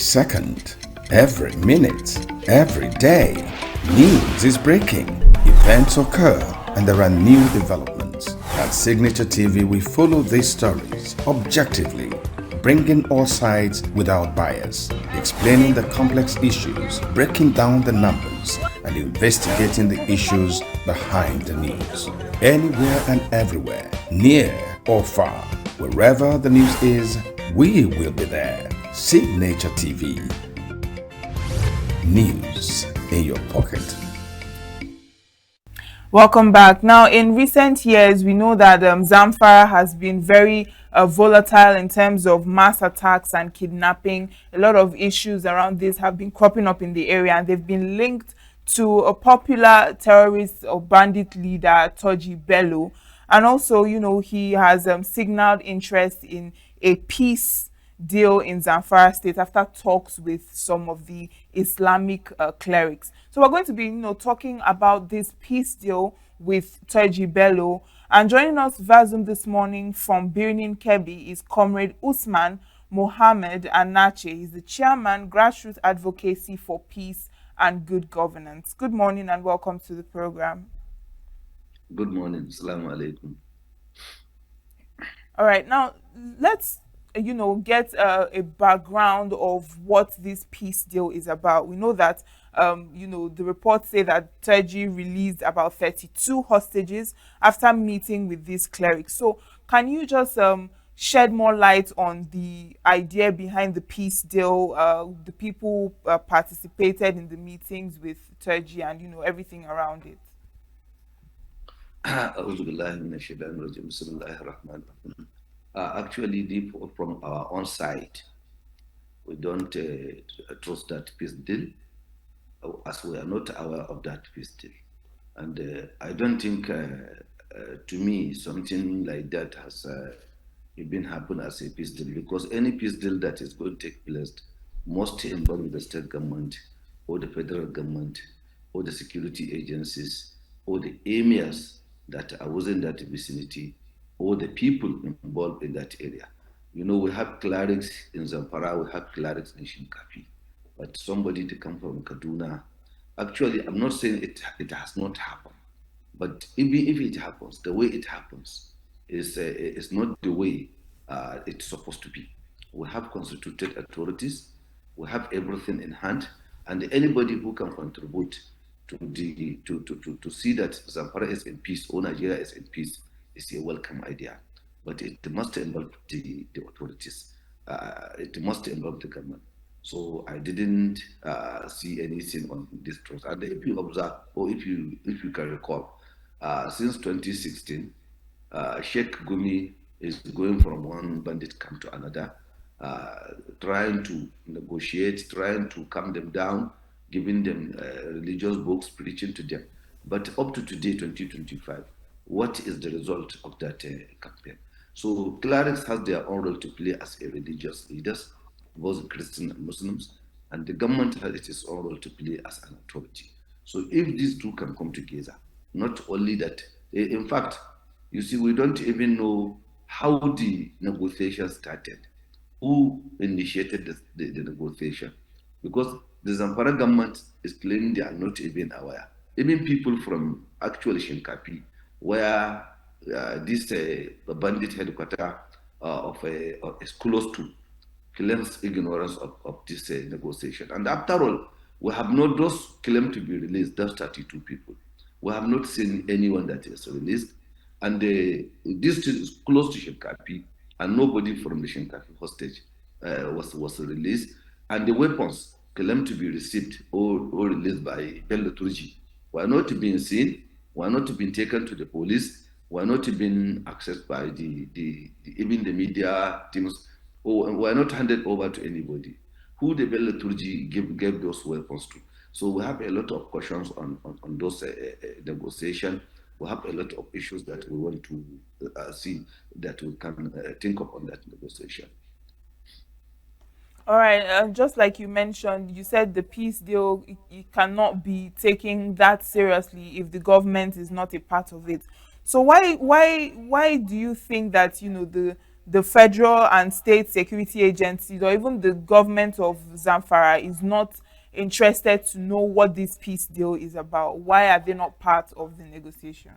second, every minute, every day, news is breaking, events occur, and there are new developments. At Signature TV, we follow these stories objectively, bringing all sides without bias, explaining the complex issues, breaking down the numbers, and investigating the issues behind the news. Anywhere and everywhere, near or far, wherever the news is, we will be there. Signature TV. News in your pocket. Welcome back. Now, in recent years, we know that Zamfara has been very volatile in terms of mass attacks and kidnapping. A lot of issues around this have been cropping up in the area, and they've been linked to a popular terrorist or bandit leader, Turjeh Bello. And also, he has signaled interest in a peace deal in Zamfara state after talks with some of the Islamic clerics. So we're going to be, talking about this peace deal with Turjeh Bello. And joining us via Zoom this morning from Birnin Kebbi is Comrade Usman Mohammed Anache. He's the chairman, Grassroots Advocacy for Peace and Good Governance. Good morning and welcome to the program. Good morning. Assalamu alaikum. All right, now let's get a background of what this peace deal is about. We know that the reports say that Turjeh released about 32 hostages after meeting with these clerics. So can you just shed more light on the idea behind the peace deal, the people participated in the meetings with Turjeh and everything around it? Actually, from our own side, we don't trust that peace deal, as we are not aware of that peace deal. And I don't think, to me, something like that has been happen as a peace deal, because any peace deal that is going to take place must involve the state government or the federal government or the security agencies or the emirs that are within that vicinity, or the people involved in that area. We have clerics in Zamfara, we have clerics in Shinkafi, but somebody to come from Kaduna, actually, I'm not saying it has not happened, but even if it happens, the way it happens is not the way it's supposed to be. We have constituted authorities, we have everything in hand, and anybody who can contribute to see that Zamfara is in peace or Nigeria is in peace is a welcome idea, but it must involve the authorities. It must involve the government. So I didn't see anything on this trust. And if you observe, or if you can recall, since 2016, Sheikh Gumi is going from one bandit camp to another, trying to negotiate, trying to calm them down, giving them religious books, preaching to them. But up to today, 2025, what is the result of that campaign? So clerics has their own role to play as a religious leaders, both Christian and Muslims, and the government has its own role to play as an authority. So if these two can come together, not only that, in fact, you see, we don't even know how the negotiation started, who initiated the negotiation, because the Zamfara government is claiming they are not even aware. Even people from actual Shinkapi, where this bandit headquarter is close to, claims ignorance of this negotiation. And after all, we have not those claimed to be released, those 32 people. We have not seen anyone that is released. And this is close to Shinkapi, and nobody from the Shinkapi hostage was released. And the weapons claimed to be received or released by Bellok'S were not being seen, were not being taken to the police, were not being accessed by even the media teams, or were not handed over to anybody. Who the Bellok'S gave those weapons to? So we have a lot of questions on those negotiations. We have a lot of issues that we want to see that we can think of on that negotiation. All right, just like you mentioned, you said the peace deal, it cannot be taken that seriously if the government is not a part of it. So why do you think that the federal and state security agencies or even the government of Zamfara is not interested to know what this peace deal is about? Why are they not part of the negotiation?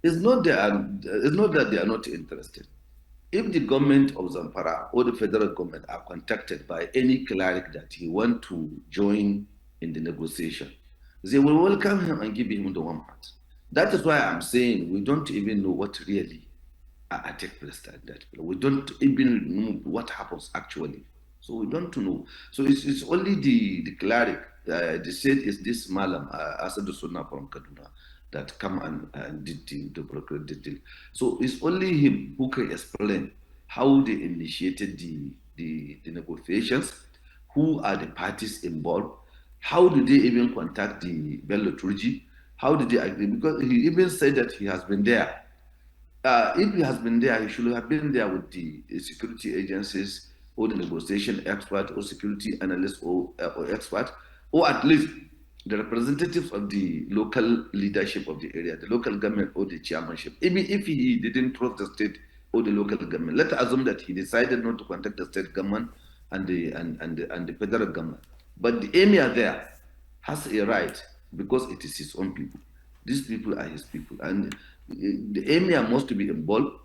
It's not that they are not interested. If the government of Zamfara or the federal government are contacted by any cleric that he want to join in the negotiation, they will welcome him and give him the warm heart. That is why I'm saying we don't even know what really take place at that. We don't even know what happens actually. So we don't know. So it's only the cleric, the said is this Malam, Asad Sunnah from Kaduna, that come and did the broker the deal. So it's only him who can explain how they initiated the negotiations, who are the parties involved, how did they even contact the Bellok'S, how did they agree? Because he even said that he has been there. If he has been there, he should have been there with the security agencies or the negotiation expert or security analyst or expert, or at least the representatives of the local leadership of the area, the local government or the chairmanship. Even if he didn't trust the state or the local government, let's assume that he decided not to contact the state government and the federal government. But the emir there has a right because it is his own people. These people are his people, and the emir must be involved,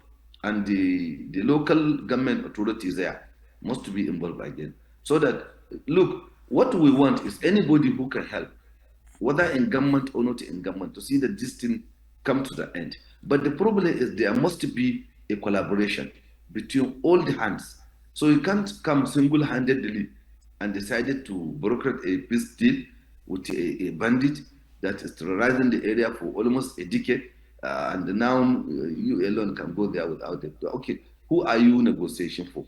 and the local government authorities there must be involved again. So that, look, what we want is anybody who can help, whether in government or not in government, to see that this thing come to the end. But the problem is there must be a collaboration between all the hands. So you can't come single-handedly and decided to broker a peace deal with a bandit that is terrorizing the area for almost a decade, and now you alone can go there without it. Okay, who are you negotiating for?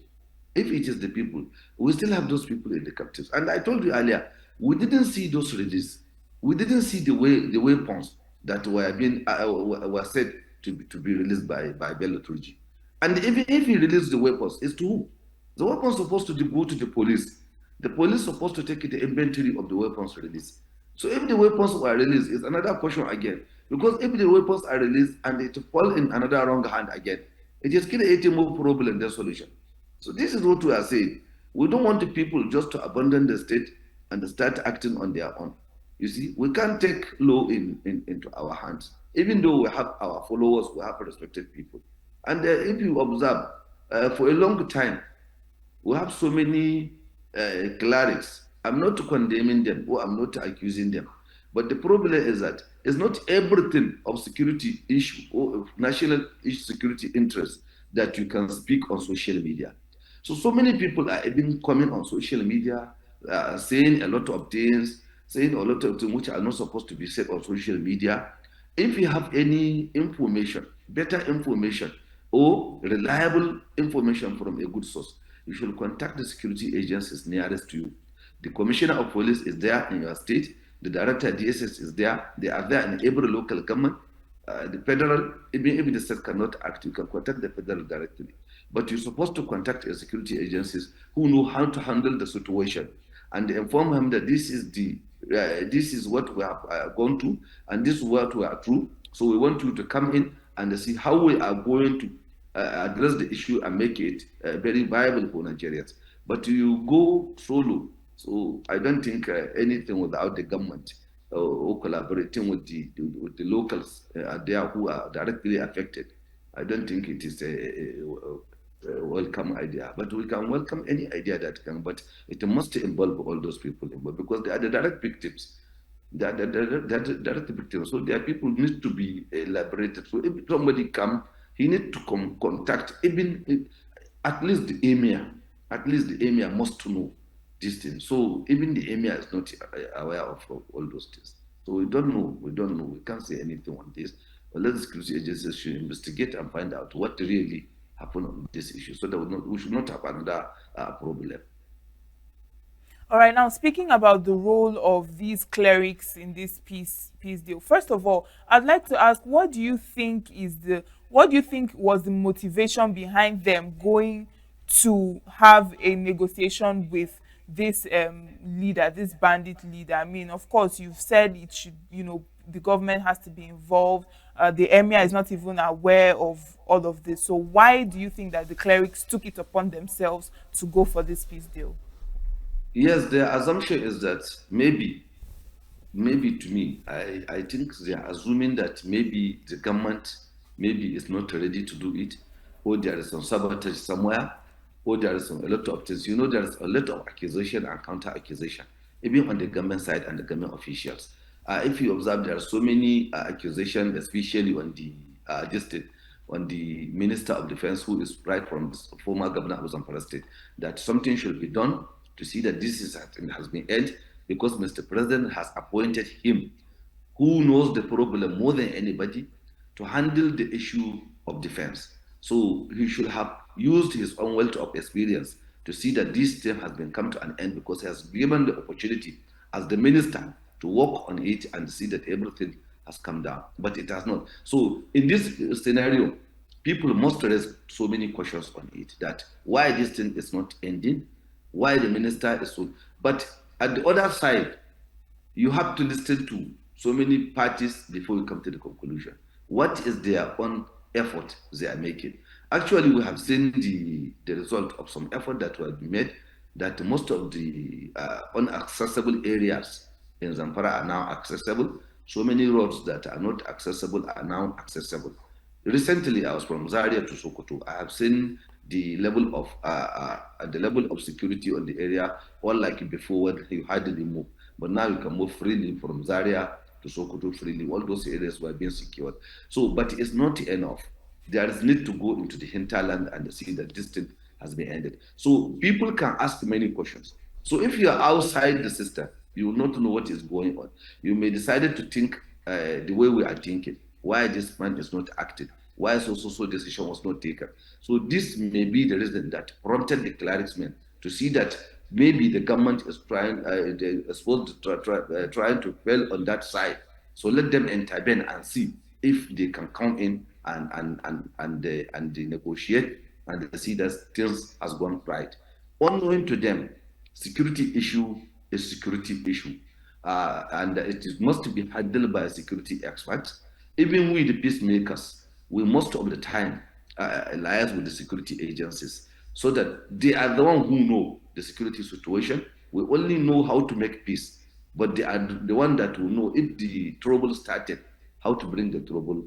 If it is the people, we still have those people in the captives. And I told you earlier, we didn't see those released. We didn't see the weapons that were being were said to be released by Bellok'S. And even if he released the weapons, it's to who? The weapons supposed to go to the police. The police supposed to take the inventory of the weapons released. So if the weapons were released, it's another question again. Because if the weapons are released and it fall in another wrong hand again, it is creating more problem than solution. So this is what we are saying. We don't want the people just to abandon the state and start acting on their own. You see, we can't take law into our hands. Even though we have our followers, we have respected people. And if you observe, for a long time, we have so many clerics. I'm not condemning them or I'm not accusing them. But the problem is that it's not everything of security issue or of national security interest that you can speak on social media. So many people are even coming on social media, saying a lot of things, saying a lot of things which are not supposed to be said on social media. If you have any information, better information, or reliable information from a good source, you should contact the security agencies nearest to you. The commissioner of police is there in your state. The director of DSS is there. They are there in every local government. The federal, even if the state cannot act, you can contact the federal directly. But you're supposed to contact your security agencies who know how to handle the situation and inform them that this is what we have gone to and this is what we are through. So we want you to come in and see how we are going to address the issue and make it very viable for Nigerians. But you go solo. So I don't think anything without the government or collaborating with the locals there who are directly affected. I don't think it is a welcome idea. But we can welcome any idea that can, but it must involve all those people involved because they are the direct victims. They are the direct victims. So their people need to be elaborated. So if somebody come, he need to contact even at least the emir. At least the emir must know these things. So even the emir is not aware of all those things. So we don't know. We don't know. We can't say anything on this. But let the security agencies should investigate and find out what really happened on this issue, so that we should not have another problem. All right, now speaking about the role of these clerics in this peace deal. First of all, I'd like to ask, what do you think was the motivation behind them going to have a negotiation with this leader, this bandit leader? I mean, of course, you've said it should, the government has to be involved. The emir is not even aware of all of this. So why do you think that the clerics took it upon themselves to go for this peace deal? Yes, the assumption is that maybe to me, I think they are assuming that maybe the government maybe is not ready to do it, or there is some sabotage somewhere, or there is some, a lot of things. You know, there is a lot of accusation and counter accusation, even on the government side and the government officials. If you observe, there are so many accusations, especially on the district, on the Minister of Defense, who is right from the former governor of Zamfara State, that something should be done to see that this has been ended because Mr. President has appointed him, who knows the problem more than anybody, to handle the issue of defense. So he should have used his own wealth of experience to see that this thing has been come to an end because he has given the opportunity as the minister to work on it and see that everything has come down. But it has not. So in this scenario, people must raise so many questions on it, that why this thing is not ending, why the minister is so. But at the other side, you have to listen to so many parties before you come to the conclusion. What is their own effort they are making? Actually, we have seen the result of some effort that were made, that most of the unaccessible areas in Zamfara are now accessible. So many roads that are not accessible are now accessible. Recently, I was from Zaria to Sokoto. I have seen the level of security on the area. All like before, you hardly move, but now you can move freely from Zaria to Sokoto freely. All those areas were being secured. So, but it's not enough. There is need to go into the hinterland and see that this thing has been ended. So people can ask many questions. So if you are outside the system, you will not know what is going on. You may decide to think the way we are thinking. Why this man is not acting? Why so decision was not taken? So this may be the reason that prompted the clericsmen to see that maybe the government is trying to fail on that side. So let them intervene and see if they can come in and negotiate and they see that things has gone right. Unknowing to them, security issue is security issue, and must be handled by security experts. Even we, the peacemakers, we most of the time liaise with the security agencies so that they are the one who know the security situation. We only know how to make peace, but they are the one that will know if the trouble started, how to bring the trouble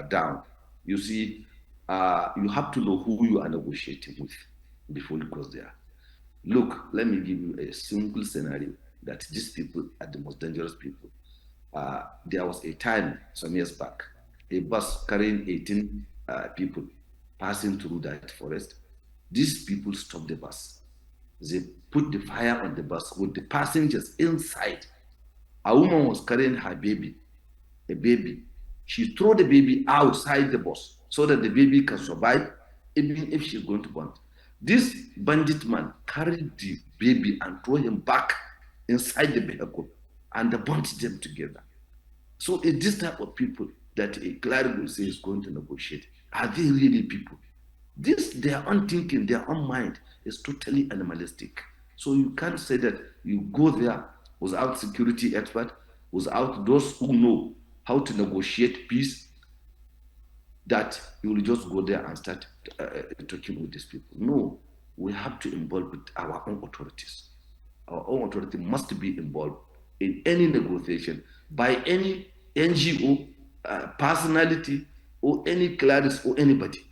down. You see, you have to know who you are negotiating with before you cross there. Look, let me give you a simple scenario that these people are the most dangerous people. There was a time some years back, a bus carrying 18 people passing through that forest. These people stopped the bus. They put the fire on the bus with the passengers inside. A woman was carrying her baby, a baby. She threw the baby outside the bus so that the baby can survive, even if she's going to burn. This bandit man carried the baby and threw him back inside the vehicle and they burnt them together. So it's this type of people that a cleric will say is going to negotiate. Are they really people? This, their own thinking, their own mind is totally animalistic. So you can't say that you go there without security expert, without those who know how to negotiate peace, that you will just go there and start talking with these people. No, we have to involve with our own authorities. Our own authority must be involved in any negotiation by any NGO, personality, or any clerics or anybody.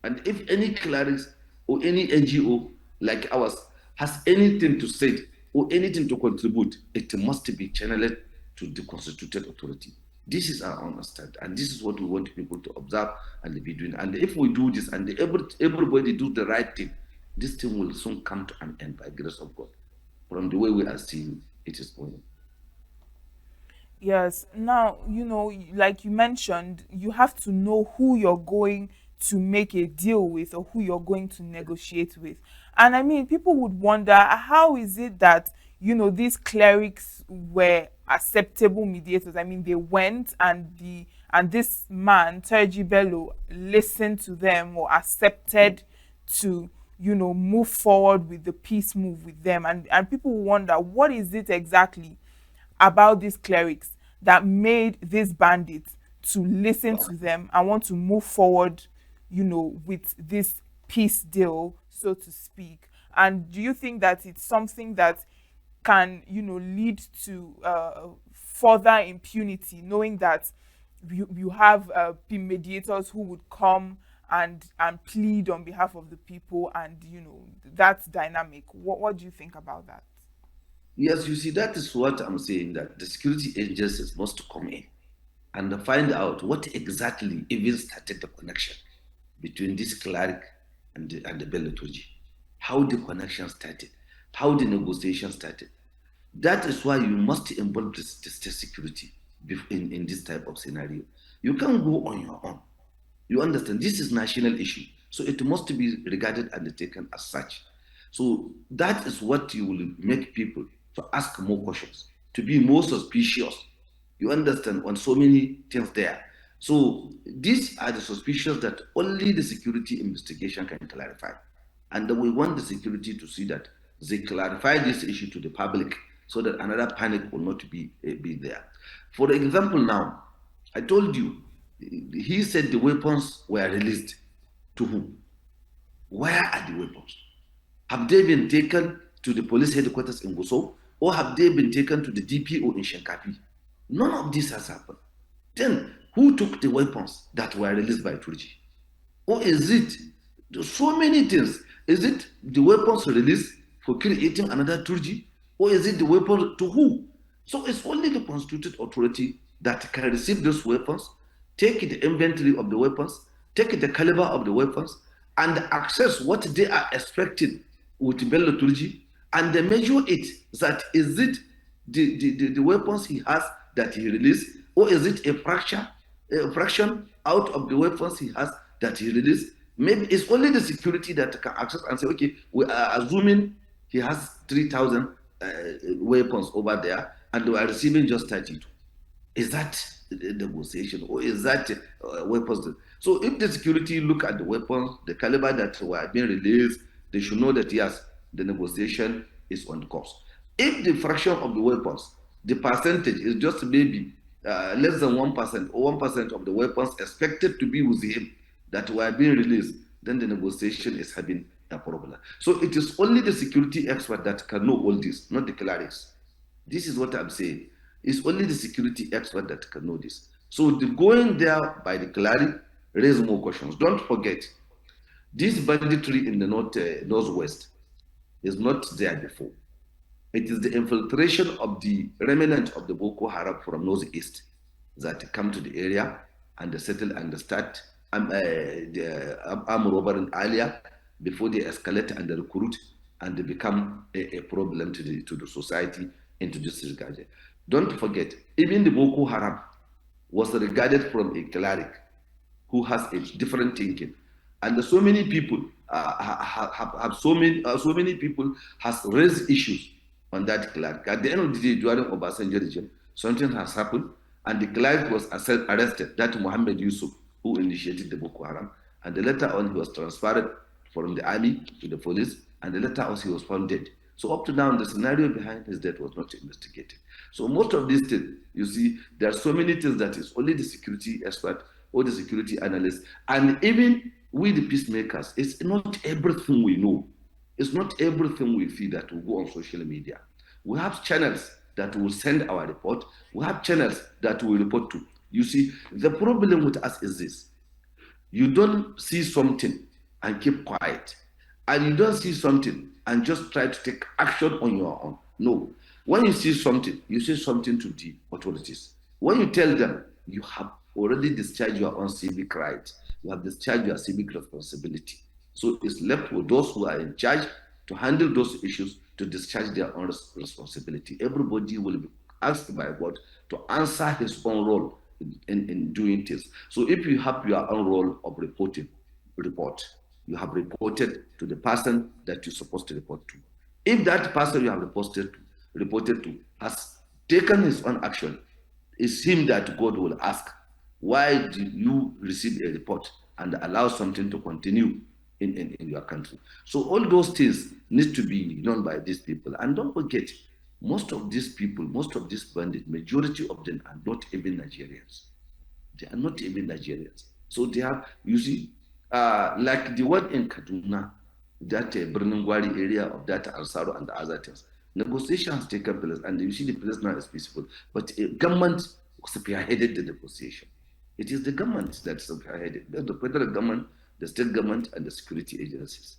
And if any clerics or any NGO like ours has anything to say or anything to contribute, it must be channeled to the constituted authority. This is our understanding, and this is what we want people to observe and be doing. And if we do this and everybody do the right thing, this thing will soon come to an end by grace of God. From the way we are seeing it is going. Yes. Now, like you mentioned, you have to know who you're going to make a deal with or who you're going to negotiate with. And I mean, people would wonder, how is it that, these clerics were acceptable mediators? I mean, they went and this man, Turjeh Bello, listened to them or accepted to, move forward with the peace move with them. And people wonder, what is it exactly about these clerics that made these bandits to listen to them and want to move forward, with this peace deal, so to speak? And do you think that it's something that can, lead to further impunity, knowing that you have mediators who would come and plead on behalf of the people, and that's dynamic? What do you think about that? Yes, you see, that is what I'm saying, that the security agencies must come in and find out what exactly even started the connection between this cleric and the Bellok'S, how the connection started, how the negotiation started. That is why you must involve the state security in this type of scenario. You can't go on your own. You understand? This is national issue, so it must be regarded and taken as such. So that is what you will make people to ask more questions, to be more suspicious. You understand, on so many things there. So these are the suspicions that only the security investigation can clarify. And we want the security to see that they clarify this issue to the public so that another panic will not be there. For example, now, I told you, he said the weapons were released to whom? Where are the weapons? Have they been taken to the police headquarters in Gusau, or have they been taken to the DPO in Shenkapi? None of this has happened. Then, who took the weapons that were released by Turjeh? Or is it so many things? Is it the weapons released for creating another Turjeh? Or is it the weapon to who? So it's only the constituted authority that can receive those weapons, take the inventory of the weapons, take the caliber of the weapons, and access what they are expecting with Bello Turjeh, and they measure it, that is it the weapons he has that he released, or is it a fraction out of the weapons he has that he released? Maybe it's only the security that can access and say, okay, we are assuming he has 3,000 weapons over there, and we are receiving just 32. Is that the negotiation, or is that weapons? So if the security look at the weapons, the caliber that were being released, they should know that yes, the negotiation is on the course. If the fraction of the weapons, the percentage is just maybe less than 1% or 1% of the weapons expected to be with him that were being released, then the negotiation is having a problem. So it is only the security expert that can know all this, not the clerics. This is what I'm saying. It's only the security expert that can know this. So the going there by the cleric raise more questions. Don't forget, this banditry in the northwest is not there before. It is the infiltration of the remnant of the Boko Haram from northeast that come to the area and they settle and they start the armed robbery earlier before they escalate and they recruit and they become a problem to the society into this regard. Don't forget, even the Boko Haram was regarded from a cleric who has a different thinking, and so many people have so many people has raised issues on that cleric. At the end of the day, during Obasanjo regime, something has happened, and the cleric was arrested. That Mohammed Yusuf, who initiated the Boko Haram, and later on he was transferred from the army to the police, and later on he was found dead. So up to now, the scenario behind his death was not investigated. So most of these things, you see, there are so many things that is only the security expert or the security analyst, and even we the peacemakers, it's not everything we know. It's not everything we see that will go on social media. We have channels that will send our report. We have channels that we report to. You see, the problem with us is this. You don't see something and keep quiet. And you don't see something and just try to take action on your own. No. When you see something, you say something to the authorities. When you tell them, you have already discharged your own civic rights. You have discharged your civic responsibility. So it's left with those who are in charge to handle those issues, to discharge their own responsibility. Everybody will be asked by God to answer his own role in doing this. So if you have your own role of reporting, report. You have reported to the person that you're supposed to report to. If that person you have reported to has taken his own action, it's him that God will ask, why did you receive a report and allow something to continue in your country? So all those things need to be known by these people. And don't forget, Most of these people, most of these bandits, majority of them are not even Nigerians. They are not even Nigerians. So they have, you see, like the one in Kaduna, that Birnungwari area of that Ansaro and the other things. Negotiations taken place, and you see the place now is peaceful. But government spearheaded the negotiation. It is the government that spearheaded, the federal government, the state government, and the security agencies.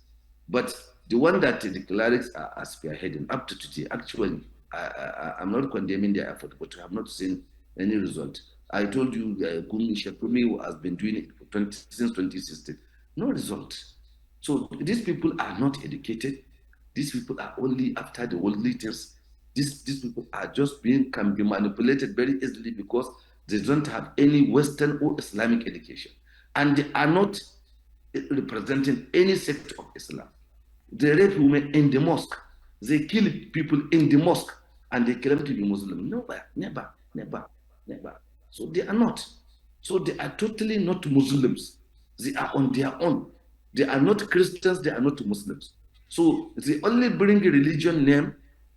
But the one that the clerics are spearheading up to today, actually, I'm not condemning their effort, but I have not seen any result. I told you, Kumi Shekumi has been doing it for since 2016. No result. So these people are not educated. These people are only after the worldly things. These people are just can be manipulated very easily because they don't have any Western or Islamic education. And they are not representing any sect of Islam. They rape women in the mosque. They kill people in the mosque and they claim to be Muslim. Never, never, never, never. So they are not. So they are totally not Muslims. They are on their own. They are not Christians, they are not Muslims. So they only bring a religion name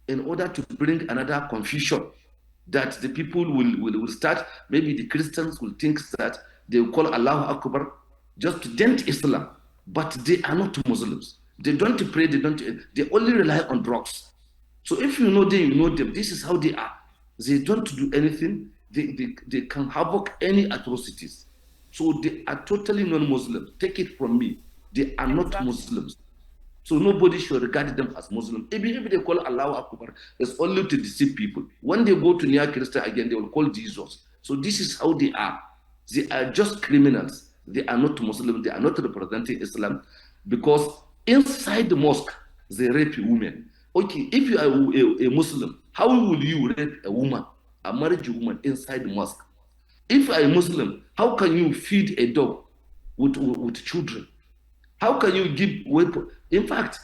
in order to bring another confusion that the people will start. Maybe the Christians will think that they will call Allah Akbar just to dent Islam, but they are not Muslims. They don't pray, they only rely on drugs. So if you know them, you know them. This is how they are. They don't do anything. They can havoc any atrocities. So they are totally non-Muslims. Take it from me. They are not Muslims. So nobody should regard them as Muslim. Even if they call Allah Akbar, it's only to deceive people. When they go to near Christian again, they will call Jesus. So this is how they are. They are just criminals. They are not Muslim. They are not representing Islam because inside the mosque, they rape women. Okay, if you are a Muslim, how will you rape a woman, a married woman inside the mosque? If you are a Muslim, how can you feed a dog with children? How can you give weapons? In fact,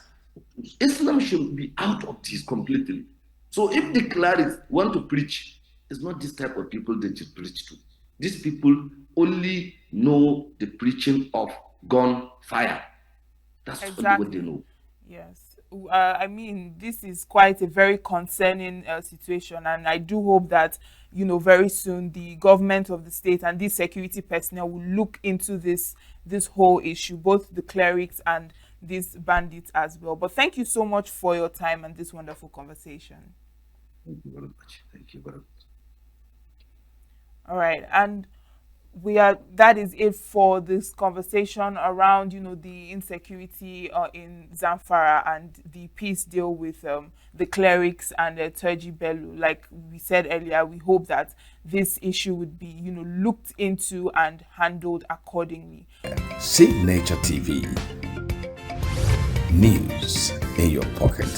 Islam should be out of this completely. So if the clerics want to preach, it's not this type of people they should preach to. These people only know the preaching of gun fire. That's only what they know. Yes. I mean, this is quite a very concerning situation, and I do hope that, very soon the government of the state and these security personnel will look into this whole issue, both the clerics and these bandits as well. But thank you so much for your time and this wonderful conversation. Thank you very much. Thank you very much. All right, and that is it for this conversation around the insecurity in Zamfara and the peace deal with the clerics and Turjeh Bello. Like we said earlier, we hope that this issue would be looked into and handled accordingly. Signature TV, news in your pocket.